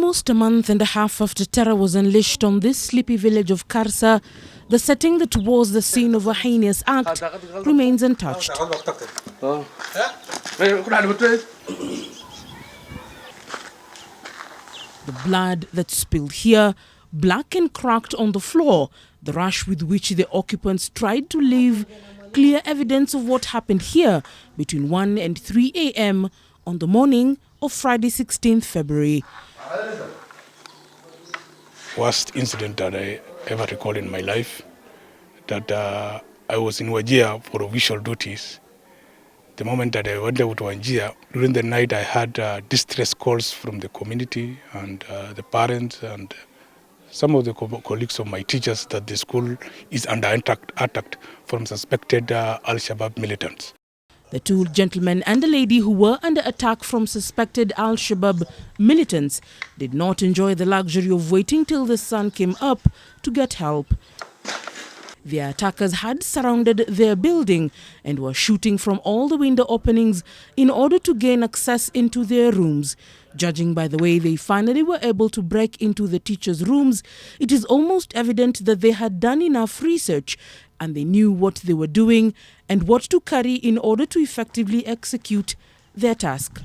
Almost a month and a half after terror was unleashed on this sleepy village of Karsa, the setting that was the scene of a heinous act remains untouched. The blood that spilled here, black and cracked on the floor, the rush with which the occupants tried to leave, clear evidence of what happened here between 1 and 3 a.m. on the morning of Friday 16th February. Worst incident that I ever recall in my life, that I was in Wajir for official duties. The moment that I went out to Wajir, during the night I had distress calls from the community and the parents and some of the colleagues of my teachers that the school is under attack from suspected Al-Shabaab militants. The two gentlemen and a lady who were under attack from suspected Al-Shabaab militants did not enjoy the luxury of waiting till the sun came up to get help. The attackers had surrounded their building and were shooting from all the window openings in order to gain access into their rooms. Judging by the way they finally were able to break into the teachers' rooms, it is almost evident that they had done enough research and they knew what they were doing and what to carry in order to effectively execute their task.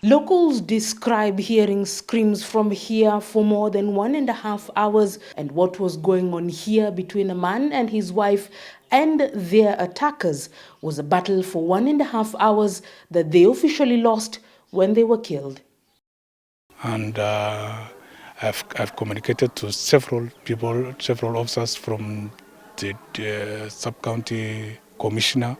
Locals describe hearing screams from here for more than 1.5 hours, and what was going on here between a man and his wife and their attackers was a battle for 1.5 hours that they officially lost when they were killed. And I've communicated to several people, several officers from the sub-county commissioner.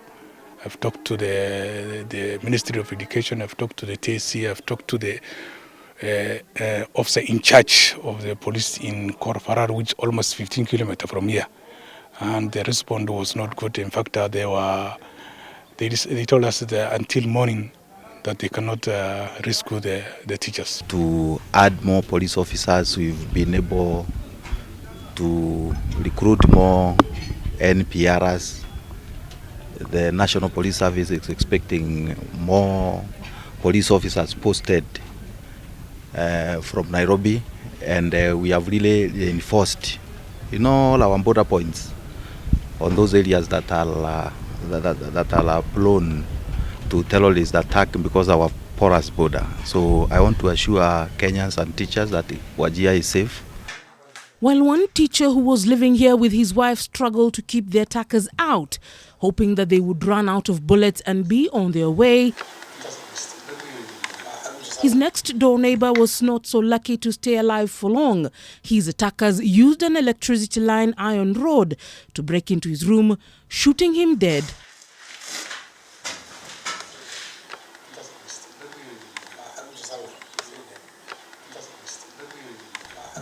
I've talked to the Ministry of Education, I've talked to the TSC, I've talked to the officer in charge of the police in Korfarar, which is almost 15 kilometers from here. And the response was not good. In fact, they told us that until morning that they cannot rescue the teachers. To add more police officers, we've been able to recruit more NPRs. The National Police Service is expecting more police officers posted from Nairobi, and we have really enforced all our border points on those areas that are prone to terrorist attack because of our porous border. So I want to assure Kenyans and teachers that Wajir is safe. While one teacher who was living here with his wife struggled to keep the attackers out, hoping that they would run out of bullets and be on their way, his next door neighbor was not so lucky to stay alive for long. His attackers used an electricity line iron rod to break into his room, shooting him dead.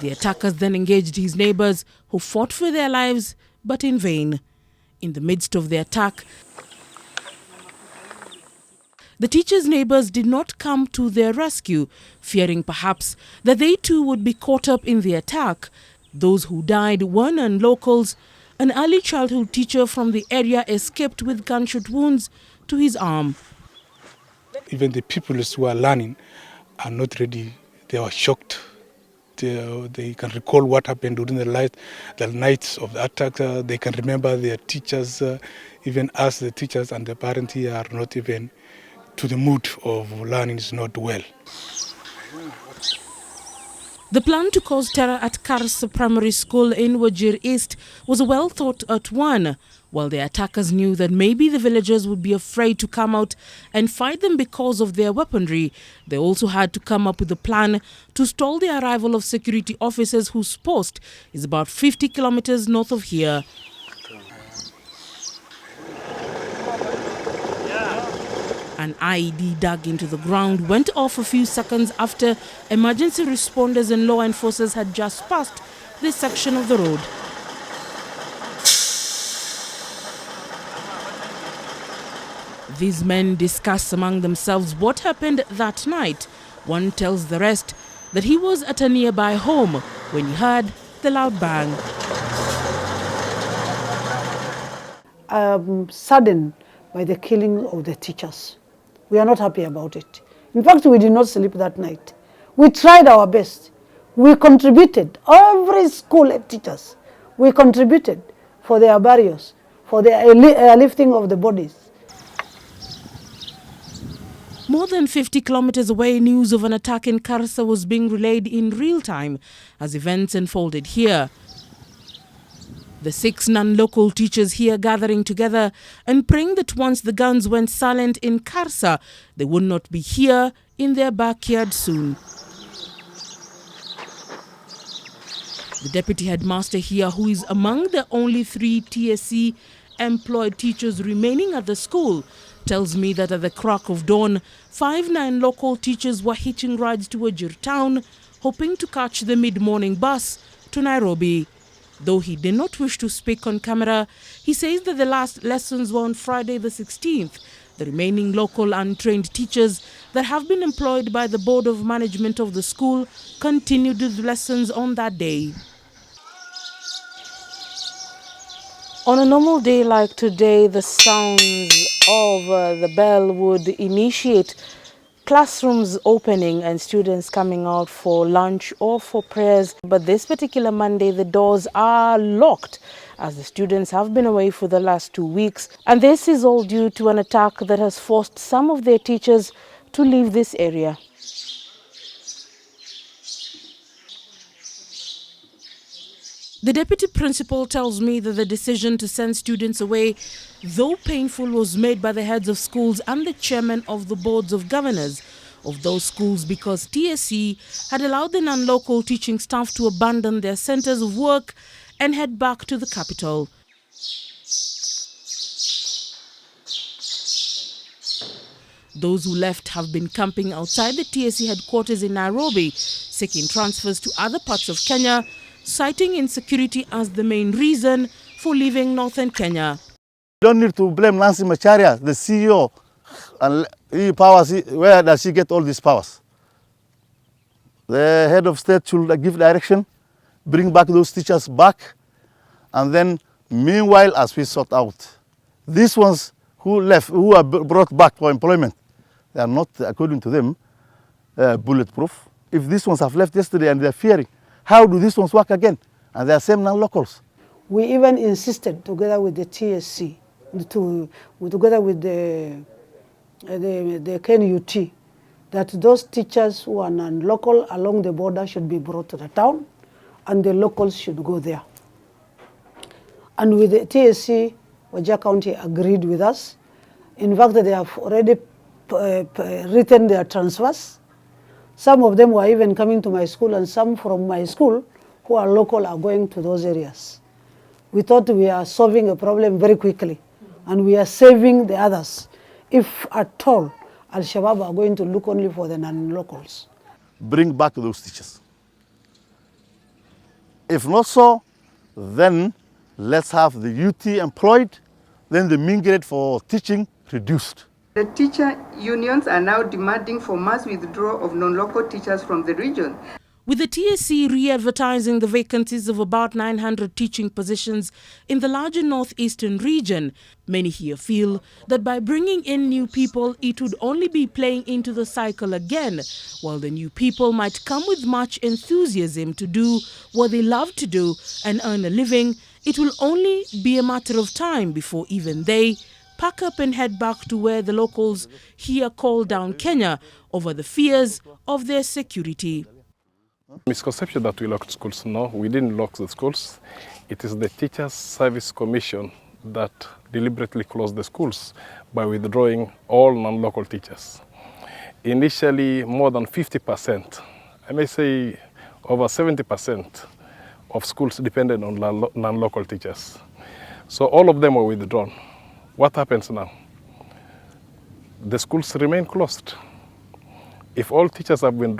The attackers then engaged his neighbors, who fought for their lives, but in vain. In the midst of the attack, the teachers' neighbors did not come to their rescue, fearing perhaps that they too would be caught up in the attack. Those who died were non-locals. An early childhood teacher from the area escaped with gunshot wounds to his arm. Even the people who are learning are not ready. They are shocked. They can recall what happened during the nights of the attack. They can remember their teachers. Even us, the teachers and the parents here, are not even to the mood of learning is not well. The plan to cause terror at Karsa Primary School in Wajir East was a well-thought-out one. While the attackers knew that maybe the villagers would be afraid to come out and fight them because of their weaponry, they also had to come up with a plan to stall the arrival of security officers whose post is about 50 kilometers north of here. An IED dug into the ground went off a few seconds after emergency responders and law enforcers had just passed this section of the road. These men discuss among themselves what happened that night. One tells the rest that he was at a nearby home when he heard the loud bang. Saddened by the killing of the teachers. We are not happy about it. In fact, we did not sleep that night. We tried our best. We contributed, every school teachers, we contributed for their burials, for the airlifting of the bodies. More than 50 kilometers away, news of an attack in Karsa was being relayed in real time as events unfolded here. The 6 non-local teachers here gathering together and praying that once the guns went silent in Karsa, they would not be here in their backyard soon. The deputy headmaster here, who is among the only 3 TSC employed teachers remaining at the school, tells me that at the crack of dawn, 5 non-local teachers were hitching rides to Wajir town, hoping to catch the mid-morning bus to Nairobi. Though he did not wish to speak on camera, he says that the last lessons were on Friday the 16th. The remaining local untrained teachers that have been employed by the board of management of the school continued the lessons on that day. On a normal day like today, the sounds of the bell would initiate classrooms opening and students coming out for lunch or for prayers. But this particular Monday, the doors are locked as the students have been away for the last 2 weeks. And this is all due to an attack that has forced some of their teachers to leave this area. The deputy principal tells me that the decision to send students away, though painful, was made by the heads of schools and the chairman of the boards of governors of those schools because TSC had allowed the non-local teaching staff to abandon their centers of work and head back to the capital. Those who left have been camping outside the TSC headquarters in Nairobi, seeking transfers to other parts of Kenya, citing insecurity as the main reason for leaving northern Kenya. You don't need to blame Nancy Macharia, the CEO, and where does she get all these powers? The head of state should give direction, bring back those teachers back, and then meanwhile, as we sort out, these ones who left, who are brought back for employment, they are not, according to them, bulletproof. If these ones have left yesterday and they're fearing, how do these ones work again? And they are same non-locals. We even insisted, together with the TSC, together with the KNUT, that those teachers who are non-local along the border should be brought to the town, and the locals should go there. And with the TSC, Wajir County agreed with us. In fact, they have already written their transfers. Some of them were even coming to my school, and some from my school who are local are going to those areas. We thought we are solving a problem very quickly, and we are saving the others. If at all, Al-Shabaab are going to look only for the non-locals. Bring back those teachers. If not so, then let's have the UT employed, then the mean grade for teaching reduced. The teacher unions are now demanding for mass withdrawal of non-local teachers from the region. With the TSC re-advertising the vacancies of about 900 teaching positions in the larger northeastern region, many here feel that by bringing in new people, it would only be playing into the cycle again, while the new people might come with much enthusiasm to do what they love to do and earn a living. It will only be a matter of time before even they pack up and head back to where the locals here call down Kenya over the fears of their security. Misconception that we locked schools. No, we didn't lock the schools. It is the Teachers Service Commission that deliberately closed the schools by withdrawing all non-local teachers. Initially, more than 50%, I may say over 70% of schools depended on non-local teachers. So all of them were withdrawn. What happens now? The schools remain closed. If all teachers have been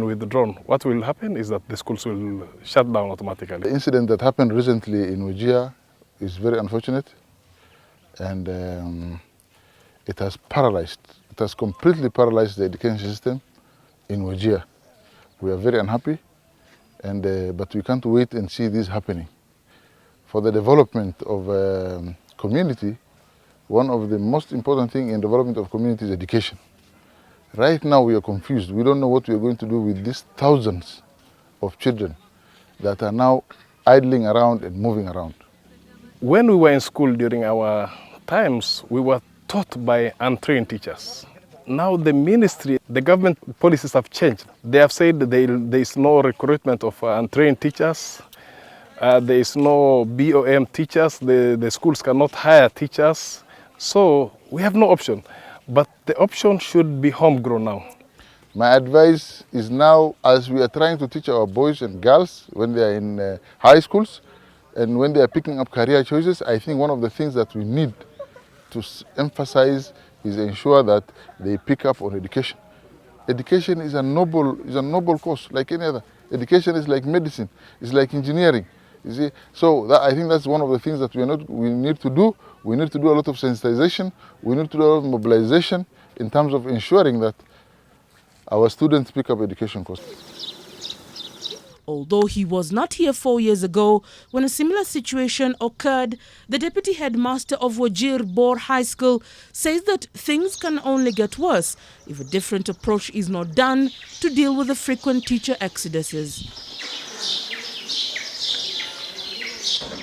withdrawn, what will happen is that the schools will shut down automatically. The incident that happened recently in Wajir is very unfortunate, and it has completely paralyzed the education system in Wajir. We are very unhappy, but we can't wait and see this happening. For the development of community, one of the most important things in development of community is education. Right now we are confused. We don't know what we are going to do with these thousands of children that are now idling around and moving around. When we were in school during our times, we were taught by untrained teachers. Now the ministry, the government policies have changed. They have said that there is no recruitment of untrained teachers. There is no BOM teachers. The schools cannot hire teachers. So we have no option. But the option should be homegrown now. My advice is now, as we are trying to teach our boys and girls when they are in high schools and when they are picking up career choices, I think one of the things that we need to emphasize is ensure that they pick up on education. Education is a noble cause like any other. Education is like medicine, it's like engineering. You see, so I think that's one of the things that we need to do. We need to do a lot of sensitization. We need to do a lot of mobilization in terms of ensuring that our students pick up education courses. Although he was not here 4 years ago when a similar situation occurred, the deputy headmaster of Wajir Bor High School says that things can only get worse if a different approach is not done to deal with the frequent teacher exoduses.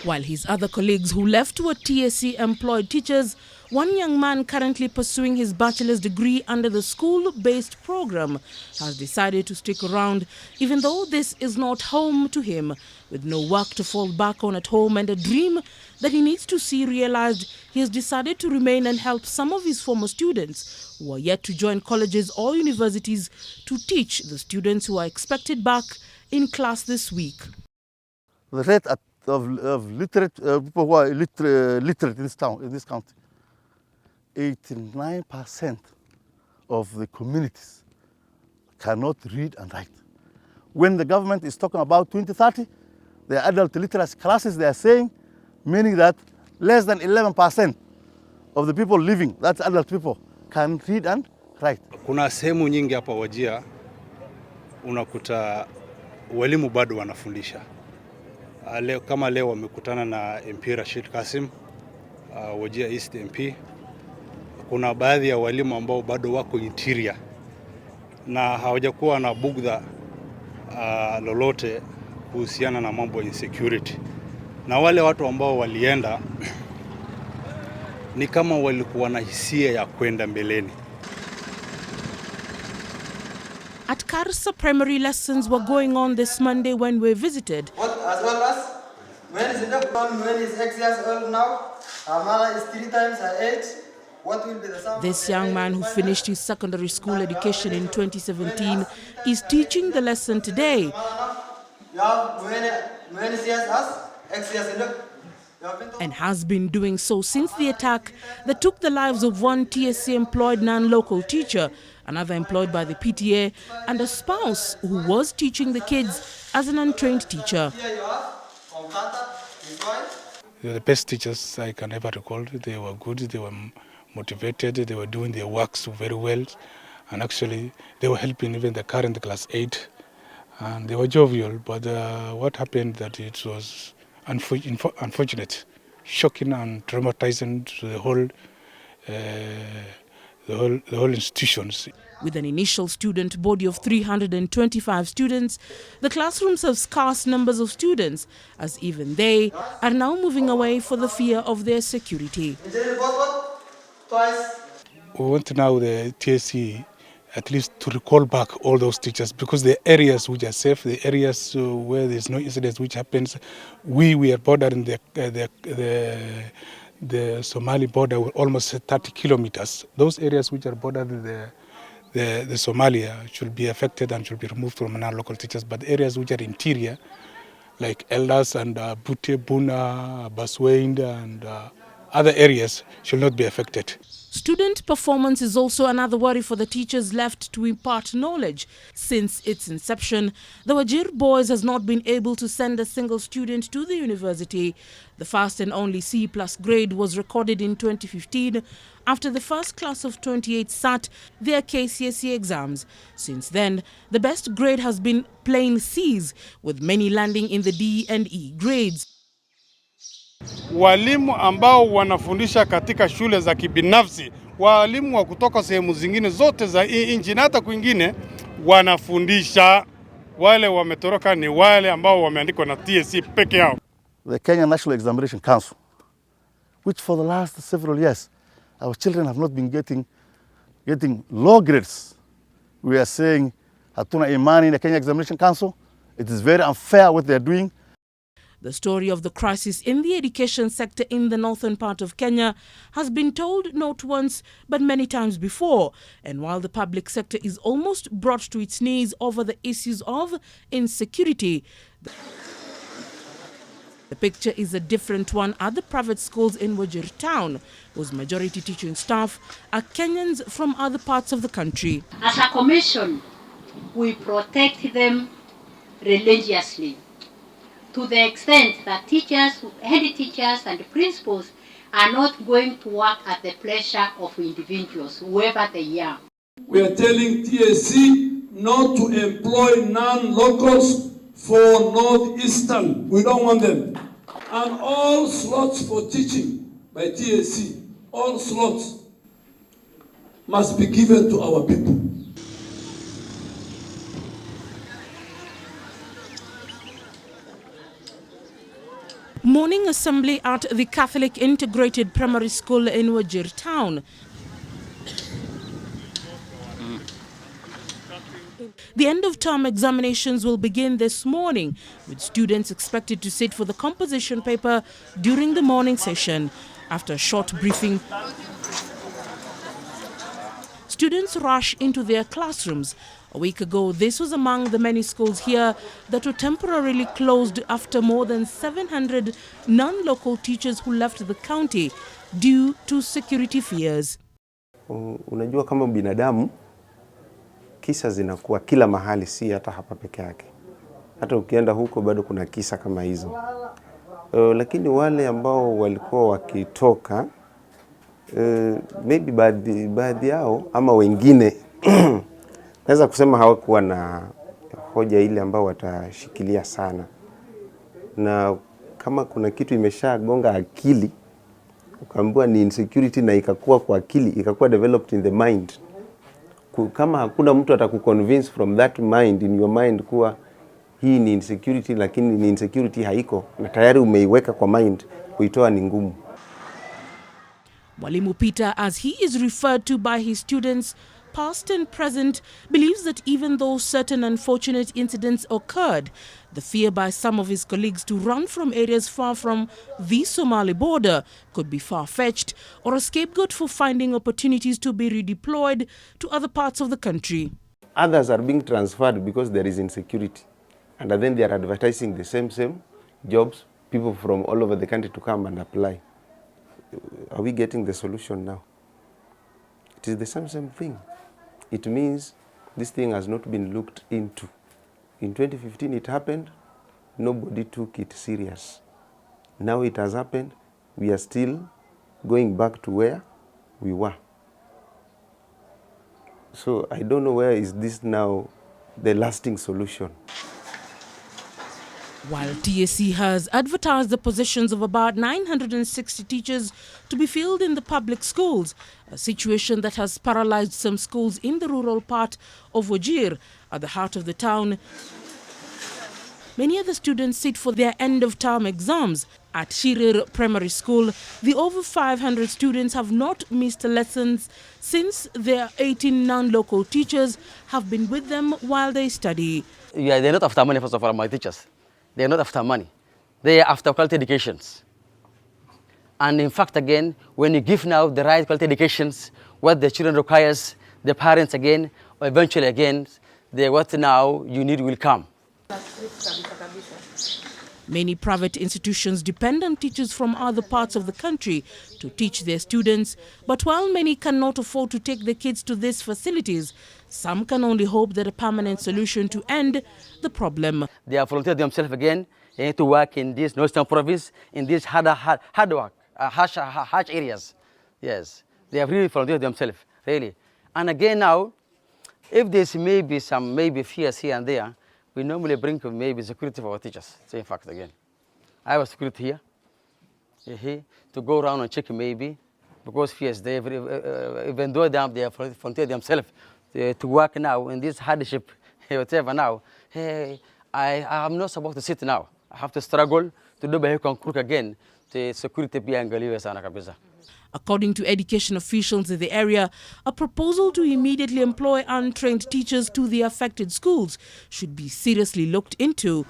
While his other colleagues who left were TSC employed teachers, one young man currently pursuing his bachelor's degree under the school-based program has decided to stick around, even though this is not home to him. With no work to fall back on at home and a dream that he needs to see realized, he has decided to remain and help some of his former students who are yet to join colleges or universities to teach the students who are expected back in class this week. The rate of literate people who are literate in this county, 89% of the communities cannot read and write. When the government is talking about 2030, the adult literacy classes, they are saying, meaning that less than 11% of the people living, that's adult people, can read and write. Kuna sehemu nyingi hapa Wajir unakuta walimu bado wanafundisha. Kama leo wamekutana na MP Rashid Kasim, Wajir East MP. Kuna baadhi ya walimu ambao bado wako interior na hawajakuwa na bugdha lolote kuhusiana na mambo ya insecurity. Na wale watu ambao walienda ni kama walikuwa na hisia ya kwenda mbeleni. At Karsa, primary lessons were going on this Monday when we visited. As well as when is 6 years old now, our mother is 3 times her age. What will be the sum? This young man who finished his secondary school education in 2017 is teaching the lesson today. And has been doing so since the attack that took the lives of one TSC employed non-local teacher, another employed by the PTA, and a spouse who was teaching the kids as an untrained teacher. They were the best teachers I can ever recall. They were good, they were motivated, they were doing their works very well, and actually they were helping even the current class 8, and they were jovial. But what happened that it was unfortunate, shocking and traumatizing to the whole institutions. With an initial student body of 325 students, the classrooms have scarce numbers of students, as even they are now moving away for the fear of their security. We want now the TSC at least to recall back all those teachers, because the areas which are safe, the areas where there's no incidents which happens, we are bordering the Somali border with almost 30 kilometers. Those areas which are bordering the Somalia should be affected and should be removed from non-local teachers. But areas which are interior, like Elders and Bute, Buna, Baswain and other areas should not be affected. Student performance is also another worry for the teachers left to impart knowledge. Since its inception, the Wajir Boys has not been able to send a single student to the university. The first and only C+ grade was recorded in 2015 after the first class of 28 sat their KCSE exams. Since then, the best grade has been plain C's, with many landing in the D and E grades. Walimu ambao wanafundisha katika shule za kibinafsi walimu wa kutoka sehemu zingine zote za nchi na hata kwingine wanafundisha. Wale wametoroka ni wale ambao wameandikwa na TSC peke yao. The Kenya National Examination Council, which for the last several years, our children have not been getting low grades. We are saying, hatuna imani in the Kenya Examination Council. It is very unfair what they are doing. The story of the crisis in the education sector in the northern part of Kenya has been told not once but many times before. And while the public sector is almost brought to its knees over the issues of insecurity, the picture is a different one at the private schools in Wajir town, whose majority teaching staff are Kenyans from other parts of the country. As a commission, we protect them religiously, to the extent that teachers, head teachers and principals are not going to work at the pleasure of individuals, whoever they are. We are telling TSC not to employ non-locals for Northeastern. We don't want them. And all slots for teaching by TSC, all slots must be given to our people. Morning assembly at the Catholic Integrated Primary School in Wajir town. The end-of-term examinations will begin this morning, with students expected to sit for the composition paper during the morning session. After a short briefing, students rush into their classrooms. A week ago, this was among the many schools here that were temporarily closed after more than 700 non-local teachers who left the county due to security fears. Unajua kama binadamu, kisa zinakuwa kila mahali, si hata hapa peke yake. Hata ukienda huko bado kuna kisa kama hizo. Lakini wale ambao walikuwa wakitoka, maybe baadhi yao ama wengine, naweza kusema hawakuwa na hoja ile ambao watashikilia sana. Na kama kuna kitu imeshagonga akili, ukaambiwa ni insecurity na ikakuwa kwa akili, ikakuwa developed in the mind. Kama hakuna mtu atakuconvince from that mind, in your mind, kuwa hii ni insecurity, lakini ni insecurity haiko, na tayari umeiweka kwa mind, kuitoa ni ngumu. Mwalimu Peter, as he is referred to by his students, past and present, believes that even though certain unfortunate incidents occurred, the fear by some of his colleagues to run from areas far from the Somali border could be far-fetched or a scapegoat for finding opportunities to be redeployed to other parts of the country. Others are being transferred because there is insecurity, and then they are advertising the same jobs, people from all over the country to come and apply. Are we getting the solution now? It is the same thing. It means this thing has not been looked into. In 2015 it happened, nobody took it serious. Now it has happened, we are still going back to where we were. So I don't know where is this now the lasting solution. While TSC has advertised the positions of about 960 teachers to be filled in the public schools, a situation that has paralyzed some schools in the rural part of Wajir, at the heart of the town, many other students sit for their end-of-term exams. At Shirir Primary School, the over 500 students have not missed lessons since their 18 non-local teachers have been with them while they study. Yeah, they're not after money, first of all, my teachers. They're not after money. They are after quality educations. And in fact, again, when you give now the right quality educations, what the children requires, the parents again, or eventually again, what now you need will come. Many private institutions depend on teachers from other parts of the country to teach their students, but while many cannot afford to take their kids to these facilities, some can only hope that a permanent solution to end the problem. They have volunteered themselves again to work in this Northern province, in these hard work, harsh areas. Yes, they have really volunteered themselves, really. And again now, if there's maybe some fears here and there, we normally bring maybe security for our teachers. So in fact, again, I have security here, to go around and check maybe because yes, they even though they have volunteered themselves to work now in this hardship, whatever now, hey, I am not supposed to sit now. I have to struggle to do my conclude again to security biangaliwe sana kabisa. According to education officials in the area, a proposal to immediately employ untrained teachers to the affected schools should be seriously looked into.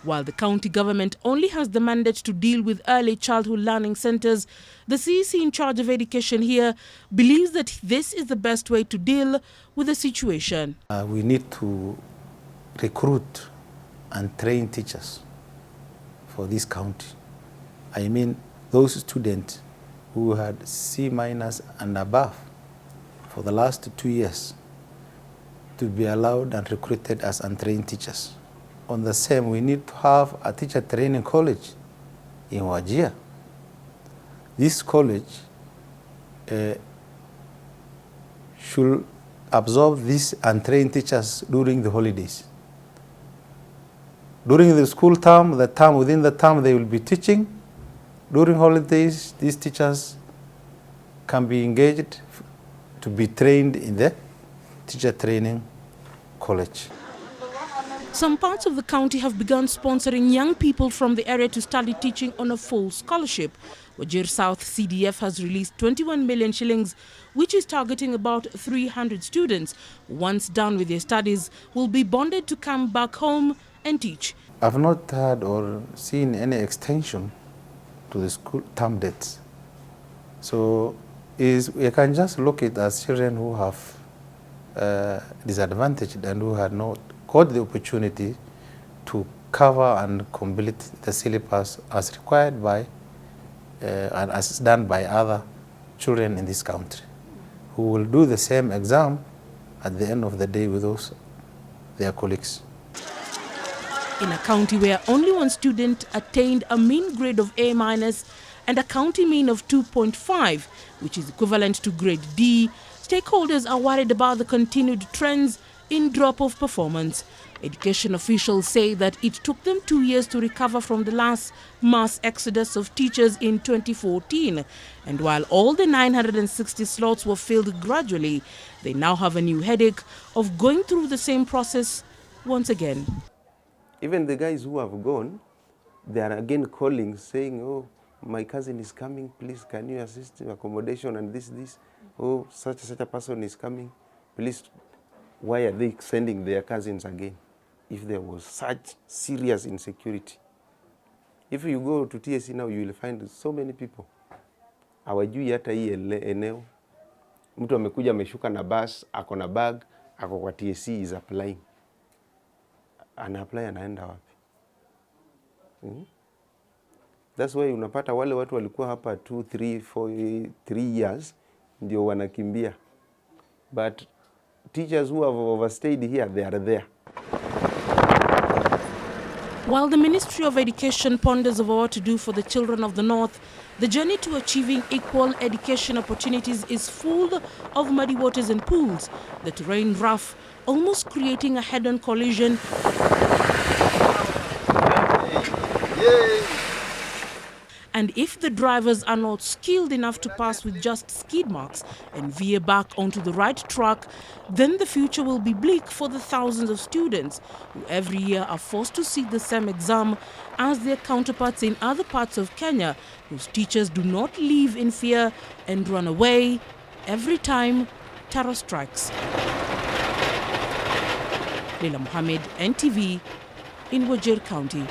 While the county government only has the mandate to deal with early childhood learning centers, the CEC in charge of education here believes that this is the best way to deal with the situation. We need to recruit and train teachers for this county. I mean, those students who had C- and above for the last 2 years to be allowed and recruited as untrained teachers. On the same, we need to have a teacher training college in Wajir. This college should absorb these untrained teachers during the holidays. During the school term, within the term they will be teaching. During holidays, these teachers can be engaged to be trained in the teacher training college. Some parts of the county have begun sponsoring young people from the area to study teaching on a full scholarship. Wajir South CDF has released 21 million shillings, which is targeting about 300 students. Once done with their studies, will be bonded to come back home and teach. I've not heard or seen any extension to the school term dates. So we can just look at it as children who have disadvantaged and who had not got the opportunity to cover and complete the syllabus as required by and as done by other children in this country, who will do the same exam at the end of the day with their colleagues. In a county where only one student attained a mean grade of A- and a county mean of 2.5, which is equivalent to grade D, stakeholders are worried about the continued trends in drop-off performance. Education officials say that it took them 2 years to recover from the last mass exodus of teachers in 2014. And while all the 960 slots were filled gradually, they now have a new headache of going through the same process once again. Even the guys who have gone, they are again calling, saying, oh, my cousin is coming, please can you assist in accommodation and this. Oh, such a person is coming, please. Why are they sending their cousins again if there was such serious insecurity? If you go to TSC now, you will find so many people. Hawajui hata hii eneo. Mtu amekuja ameshuka na bus, ako na bag, ako kwa TSC is applying. Ana-apply anaenda wapi? That's why unapata wale watu walikuwa hapa 2, 3, 4, 3 years ndio wanakimbia. But teachers who have overstayed here, they are there. While the Ministry of Education ponders over what to do for the children of the North, the journey to achieving equal education opportunities is full of muddy waters and pools that rain rough, almost creating a head-on collision. And if the drivers are not skilled enough to pass with just skid marks and veer back onto the right track, then the future will be bleak for the thousands of students who every year are forced to sit the same exam as their counterparts in other parts of Kenya, whose teachers do not live in fear and run away every time terror strikes. Leila Mohammed, NTV, in Wajir County.